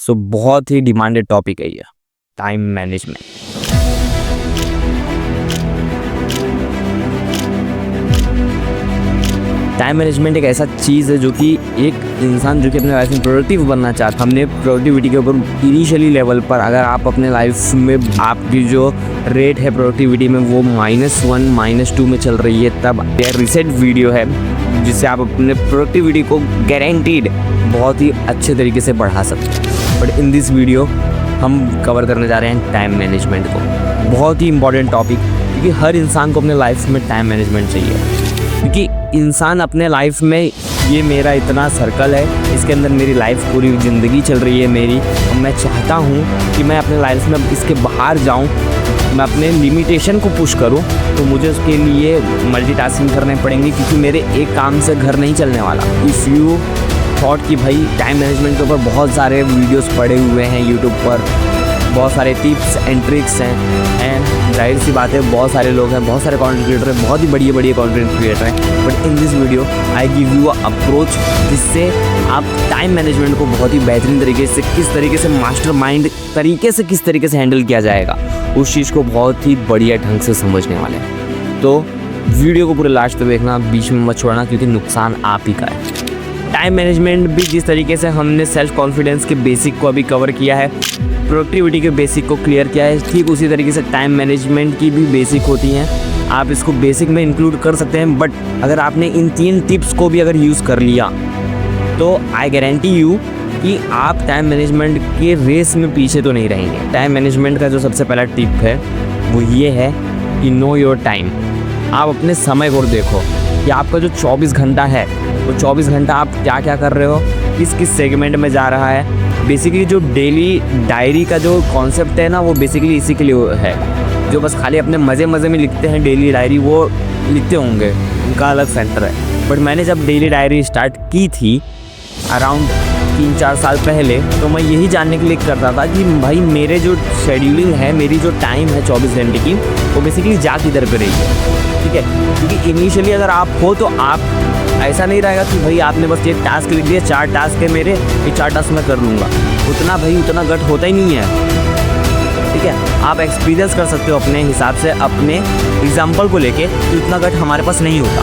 सो बहुत ही demanded topic है ये, टाइम मैनेजमेंट। टाइम मैनेजमेंट एक ऐसा चीज़ है जो कि एक इंसान जो कि अपने लाइफ में प्रोडक्टिव बनना चाहता है, हमने प्रोडक्टिविटी के ऊपर इनिशियली लेवल पर अगर आप अपने लाइफ में आपकी जो रेट है प्रोडक्टिविटी में वो -1 -2 में चल रही है, तब यह रिसेट वीडियो है जिससे आप अपने प्रोडक्टिविटी को गारंटीड बहुत ही अच्छे तरीके से बढ़ा सकते हैं। बट इन दिस वीडियो हम कवर करने जा रहे हैं टाइम मैनेजमेंट को, बहुत ही इंपॉर्टेंट टॉपिक, क्योंकि हर इंसान को अपने लाइफ में टाइम मैनेजमेंट चाहिए। क्योंकि इंसान अपने लाइफ में ये मेरा इतना सर्कल है, इसके अंदर मेरी लाइफ पूरी ज़िंदगी चल रही है मेरी, और मैं चाहता हूँ कि मैं अपने लाइफ में इसके बाहर जाऊँ, मैं अपने लिमिटेशन को पुश करूँ, तो मुझे उसके लिए मल्टीटास्किंग करने पड़ेंगे, क्योंकि मेरे एक काम से घर नहीं चलने वाला। इफ़ यू थॉट कि भाई टाइम मैनेजमेंट के ऊपर बहुत सारे वीडियोस पड़े हुए हैं यूट्यूब पर, बहुत सारे टिप्स एंड ट्रिक्स हैं, एंड जाहिर सी बात है बहुत सारे लोग हैं, बहुत सारे कंटेंट क्रिएटर हैं, बहुत ही बढ़िया कंटेंट क्रिएटर हैं। But in this video I give you a approach जिससे आप टाइम मैनेजमेंट को बहुत ही बेहतरीन तरीके से, किस तरीके से मास्टरमाइंड तरीके से किस तरीके से हैंडल किया जाएगा, उस चीज़ को बहुत ही बढ़िया ढंग से समझने वाले हैं। तो वीडियो को पूरे लास्ट तक देखना, बीच में मत छोड़ना, क्योंकि नुकसान आप ही का है। टाइम मैनेजमेंट भी जिस तरीके से हमने सेल्फ कॉन्फिडेंस के बेसिक को अभी कवर किया है, प्रोडक्टिविटी के बेसिक को क्लियर किया है, ठीक उसी तरीके से टाइम मैनेजमेंट की भी बेसिक होती हैं। आप इसको बेसिक में इंक्लूड कर सकते हैं, बट अगर आपने इन 3 टिप्स को भी अगर यूज़ कर लिया तो आई गारंटी यू कि आप टाइम मैनेजमेंट के रेस में पीछे तो नहीं रहेंगे। टाइम मैनेजमेंट का जो सबसे पहला टिप है वो ये है कि नो योर टाइम। आप अपने समय को देखो कि आपका जो 24 घंटा है वो 24 घंटा आप क्या क्या कर रहे हो, किस किस सेगमेंट में जा रहा है। बेसिकली जो डेली डायरी का जो कॉन्सेप्ट है ना, वो बेसिकली इसी के लिए है। जो बस खाली अपने मज़े में लिखते हैं डेली डायरी, वो लिखते होंगे, उनका अलग सेंटर है। बट मैंने जब डेली डायरी स्टार्ट की थी अराउंड 3-4 साल पहले, तो मैं यही जानने के लिए करता था कि भाई मेरे जो शेड्यूलिंग है, मेरी जो टाइम है 24 घंटे की, वो बेसिकली जा किधर पे रही है। ठीक है, क्योंकि इनिशियली अगर आप हो तो आप ऐसा नहीं रहेगा कि भाई आपने बस एक टास्क लिख दिया, 4 टास्क है मेरे, ये 4 टास्क मैं कर लूँगा, उतना गट होता ही नहीं है। ठीक है, आप एक्सपीरियंस कर सकते हो अपने हिसाब से, अपने एग्जाम्पल को लेके कि उतना गट हमारे पास नहीं होता।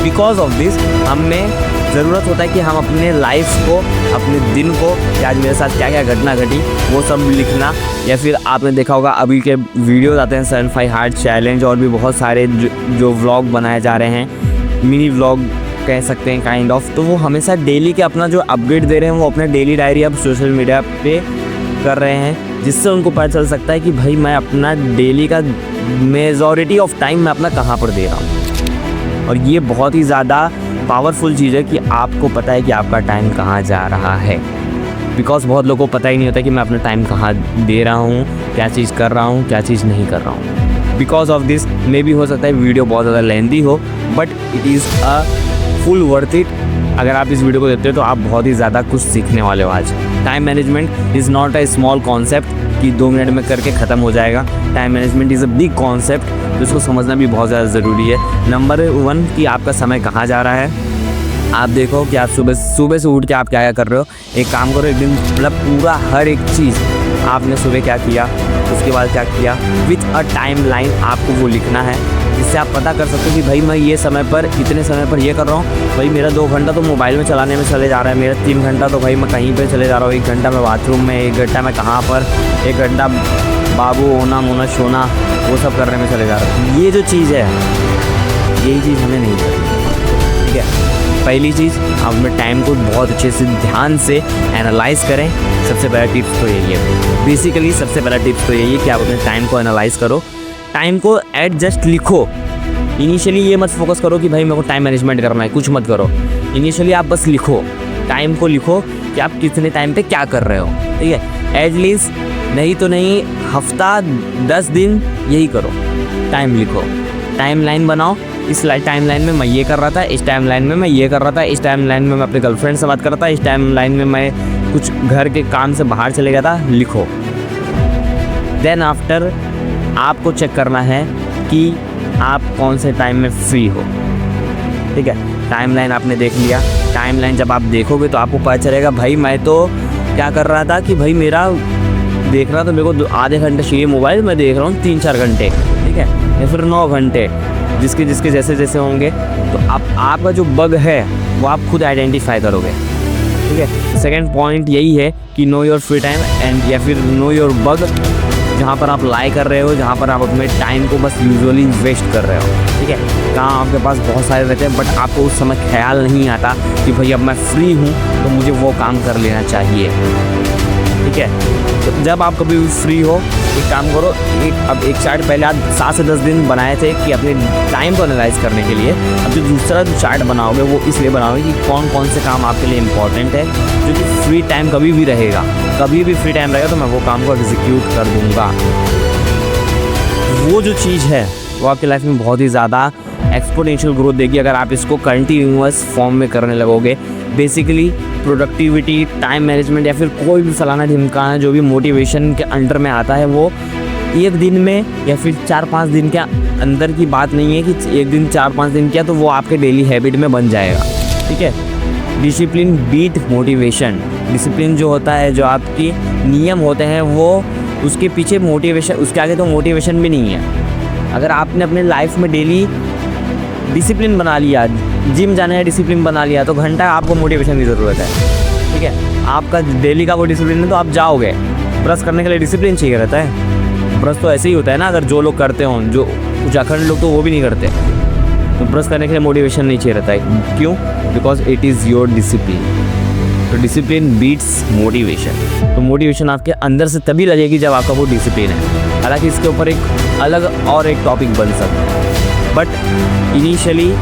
बिकॉज ऑफ दिस हमें ज़रूरत होता है कि हम अपने लाइफ को, अपने दिन को, कि आज मेरे साथ क्या क्या घटना घटी, वो सब लिखना। या फिर आपने देखा होगा अभी के वीडियोज़ आते हैं 75 हार्ड चैलेंज, और भी बहुत सारे जो व्लॉग बनाए जा रहे हैं, मिनी व्लॉग कह सकते हैं काइंड ऑफ, तो वो हमेशा डेली के अपना जो अपडेट दे रहे हैं, वो अपने डेली डायरी अब सोशल मीडिया पे कर रहे हैं, जिससे उनको पता चल सकता है कि भाई मैं अपना डेली का मेजॉरिटी ऑफ टाइम मैं अपना कहाँ पर दे रहा हूँ। और ये बहुत ही ज़्यादा पावरफुल चीज़ है कि आपको पता है कि आपका टाइम कहाँ जा रहा है। बिकॉज बहुत लोगों को पता ही नहीं होता कि मैं अपना टाइम कहाँ दे रहा हूँ, क्या चीज़ कर रहा हूँ, क्या चीज़ नहीं कर रहा हूँ। बिकॉज ऑफ दिस मे भी हो सकता है वीडियो बहुत ज़्यादा लेंथी हो, but it is a full worth it. अगर आप इस वीडियो को देखते हो तो आप बहुत ही ज़्यादा कुछ सीखने वाले हो आज। Time management is not a small concept कि 2 मिनट में करके ख़त्म हो जाएगा। Time management is a big concept, जिसको समझना भी बहुत ज़्यादा ज़रूरी है। नंबर 1 कि आपका समय कहाँ जा रहा है। आप देखो कि आप सुबह से उठ के आप क्या क्या कर रहे हो। एक काम करो, एक दिन मतलब पूरा हर एक चीज़ आपने सुबह क्या किया, उसके बाद क्या किया, विथ अ टाइम लाइन आपको वो लिखना है, जिससे आप पता कर सकते हो कि भाई मैं ये समय पर, इतने समय पर ये कर रहा हूँ। भाई मेरा 2 घंटा तो मोबाइल में चलाने में चले जा रहा है, मेरा 3 घंटा तो भाई मैं कहीं पे चले जा रहा हूँ, 1 घंटा मैं बाथरूम में, 1 घंटा मैं कहाँ पर, 1 घंटा बाबू होना सोना वो सब करने में चले जा रहा हूँ। ये जो चीज़ है, यही चीज़ हमें नहीं करनी। ठीक है, पहली चीज़ आप अपने टाइम को बहुत अच्छे से ध्यान से एनालाइज करें। सबसे पहला टिप्स तो यही है, बेसिकली सबसे पहला टिप्स तो यही है कि आप अपने टाइम को एनालाइज करो, टाइम को एडजस्ट लिखो। इनिशियली ये मत फोकस करो कि भाई मेरे को टाइम मैनेजमेंट करना है, कुछ मत करो। इनिशियली आप बस लिखो, टाइम को लिखो कि आप कितने टाइम पे क्या कर रहे हो। ठीक है, एटलीस्ट नहीं तो नहीं हफ्ता 10 दिन यही करो, टाइम लिखो, टाइम लाइन बनाओ। इस टाइम लाइन में मैं ये कर रहा था, इस टाइम लाइन में मैं ये कर रहा था, इस टाइम लाइन में मैं अपने गर्लफ्रेंड से बात कर रहा था, इस टाइम लाइन में मैं कुछ घर के काम से बाहर चले गया था। लिखो। देन आफ्टर आपको चेक करना है कि आप कौन से टाइम में फ्री हो। ठीक है, टाइमलाइन आपने देख लिया। टाइमलाइन जब आप देखोगे तो आपको पता चलेगा भाई मैं तो क्या कर रहा था कि भाई मेरा देख रहा तो मेरे को आधे घंटे चाहिए मोबाइल, मैं देख रहा हूँ 3-4 घंटे, ठीक है, या फिर 9 घंटे, जिसके जिसके जैसे जैसे होंगे। तो आपका जो बग है वो आप खुद आइडेंटिफाई करोगे, ठीक है। सेकेंड पॉइंट यही है कि know your free time and या फिर नो योर बग, जहाँ पर आप लाई कर रहे हो, जहाँ पर आप अपने टाइम को बस यूजुअली वेस्ट कर रहे हो, ठीक है। काम आपके पास बहुत सारे रहते हैं बट आपको उस समय ख्याल नहीं आता कि भाई अब मैं फ्री हूँ तो मुझे वो काम कर लेना चाहिए, ठीक है। तो जब आप कभी भी फ्री हो एक काम करो, एक चार्ट पहले आप 7 से 10 दिन बनाए थे कि अपने टाइम को एनालाइज करने के लिए। अब जो दूसरा जो चार्ट बनाओगे वो इसलिए बनाओगे कि कौन कौन से काम आपके लिए इम्पॉर्टेंट है, जो कि फ्री टाइम कभी भी रहेगा, कभी भी फ्री टाइम रहेगा तो मैं वो काम को एग्जीक्यूट कर दूँगा। वो जो चीज़ है वो आपकी लाइफ में बहुत ही ज़्यादा एक्सपोनेंशियल ग्रोथ देगी अगर आप इसको कंटिन्यूअस फॉर्म में करने लगोगे। बेसिकली प्रोडक्टिविटी, टाइम मैनेजमेंट या फिर कोई भी फलाना ढिमकाना जो भी मोटिवेशन के अंडर में आता है वो एक दिन में या फिर 4-5 दिन के अंदर की बात नहीं है कि एक दिन 4-5 दिन किया तो वो आपके डेली हैबिट में बन जाएगा, ठीक है। Discipline beat motivation. डिसिप्लिन जो होता है, जो आपकी नियम होते हैं, वो उसके पीछे मोटिवेशन, उसके आगे तो मोटिवेशन भी नहीं है। अगर आपने अपने लाइफ में डेली डिसिप्लिन बना लिया, जिम जाने का डिसिप्लिन बना लिया, तो घंटा आपको मोटिवेशन की ज़रूरत है, ठीक है। आपका डेली का वो डिसिप्लिन है तो आप जाओगे। ब्रश करने के लिए डिसिप्लिन चाहिए रहता है। ब्रश तो ऐसे ही होता है ना, अगर जो लोग करते हों, जो उत्तराखंड लोग तो वो भी नहीं करते, तो ब्रश करने के लिए मोटिवेशन नहीं चाहिए रहता है। क्यों? Because it is your discipline. तो डिसिप्लिन बीट्स मोटिवेशन। तो मोटिवेशन आपके अंदर से तभी लगेगी जब आपका वो डिसिप्लिन है। हालांकि इसके ऊपर एक अलग और एक टॉपिक बन सकता है, बट इनिशियली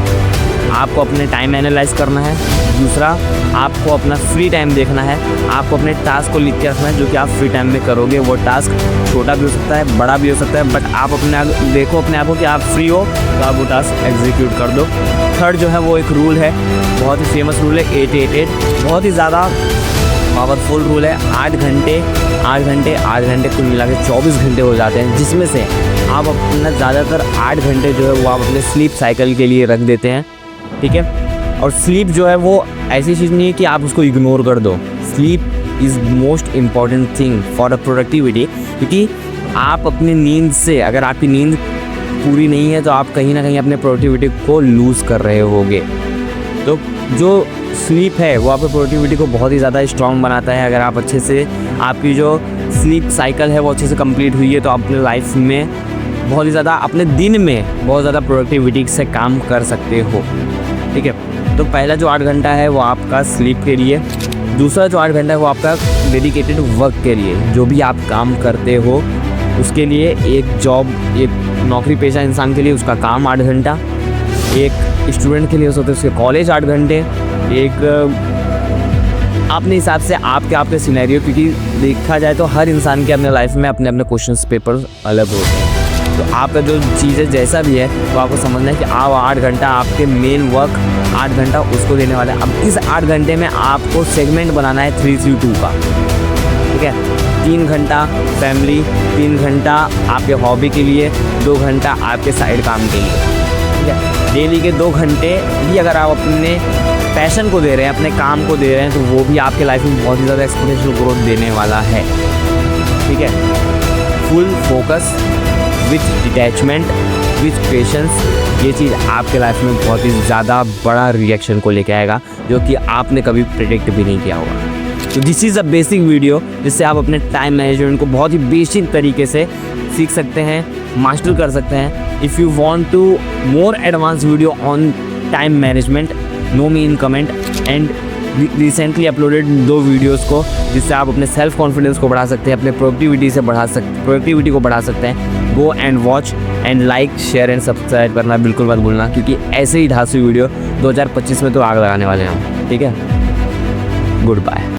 आपको अपने टाइम एनालाइज करना है। दूसरा, आपको अपना फ्री टाइम देखना है। आपको अपने टास्क को लिख के रखना है जो कि आप फ्री टाइम में करोगे। वो टास्क छोटा भी हो सकता है, बड़ा भी हो सकता है, बट आप देखो अपने आप को कि आप फ्री हो तो आप वो टास्क एग्जीक्यूट कर दो। थर्ड जो है वो एक रूल है, बहुत ही फेमस रूल है 8-8-8, बहुत ही ज़्यादा पावरफुल रूल है। 8 घंटे कुल मिला के 24 घंटे हो जाते हैं, जिसमें से आप अपना ज़्यादातर 8 घंटे जो है वो आप अपने स्लीप साइकिल के लिए रख देते हैं, ठीक है। और स्लीप जो है वो ऐसी चीज़ नहीं है कि आप उसको इग्नोर कर दो। Sleep is most important thing for a productivity, क्योंकि आप अपनी नींद से, अगर आपकी नींद पूरी नहीं है तो आप कहीं ना कहीं अपने प्रोडक्टिविटी को लूज़ कर रहे होगे। तो जो स्लीप है वो आपकी प्रोडक्टिविटी को बहुत ही ज़्यादा स्ट्रॉन्ग बनाता है। अगर आप अच्छे से, आपकी जो स्लीप साइकिल है वो अच्छे से कंप्लीट हुई है तो आप अपने लाइफ में बहुत ही ज़्यादा, अपने दिन में बहुत ज़्यादा प्रोडक्टिविटी से काम कर सकते हो, ठीक है। तो पहला जो 8 घंटा है वो आपका स्लीप के लिए, दूसरा जो 8 घंटा है वो आपका डेडिकेटेड वर्क के लिए, जो भी आप काम करते हो उसके लिए। एक जॉब, एक नौकरी पेशा इंसान के लिए उसका काम 8 घंटा, एक स्टूडेंट के लिए हो सकता है उसके कॉलेज 8 घंटे, एक अपने हिसाब से आपके सिनेरियो, क्योंकि देखा जाए तो हर इंसान के अपने लाइफ में अपने अपने क्वेश्चन पेपर अलग होते हैं। तो आपका जो चीज़ें जैसा भी है तो आपको समझना है कि आप 8 घंटा आपके मेन वर्क 8 घंटा उसको देने वाले हैं। अब इस 8 घंटे में आपको सेगमेंट बनाना है 3-3-2 का, ठीक है। 3 घंटा फैमिली, 3 घंटा आपके हॉबी के लिए, 2 घंटा आपके साइड काम के लिए, ठीक है। डेली के 2 घंटे भी अगर आप अपने पैशन को दे रहे हैं, अपने काम को दे रहे हैं, तो वो भी आपके लाइफ में बहुत ही ज़्यादा एक्सपोनेंशियल ग्रोथ देने वाला है, ठीक है। Full focus with detachment with patience, ये चीज़ आपके लाइफ में बहुत ही ज़्यादा बड़ा रिएक्शन को लेके आएगा जो कि आपने कभी प्रेडिक्ट भी नहीं किया होगा। तो this is a basic video जिससे आप अपने टाइम मैनेजमेंट को बहुत ही बेसिक तरीके से सीख सकते हैं, मास्टर कर सकते हैं। If you want to more advance video on time management, know me in comment. And recently uploaded 2 videos को, जिससे आप अपने सेल्फ कॉन्फिडेंस को बढ़ा सकते हैं, अपने प्रोडक्टिविटी को बढ़ा सकते हैं। Go and watch and like, share and subscribe करना बिल्कुल मत भूलना, क्योंकि ऐसे ही ढांसू वीडियो 2025 में तो आग लगाने वाले हैं हम, ठीक है। Good bye.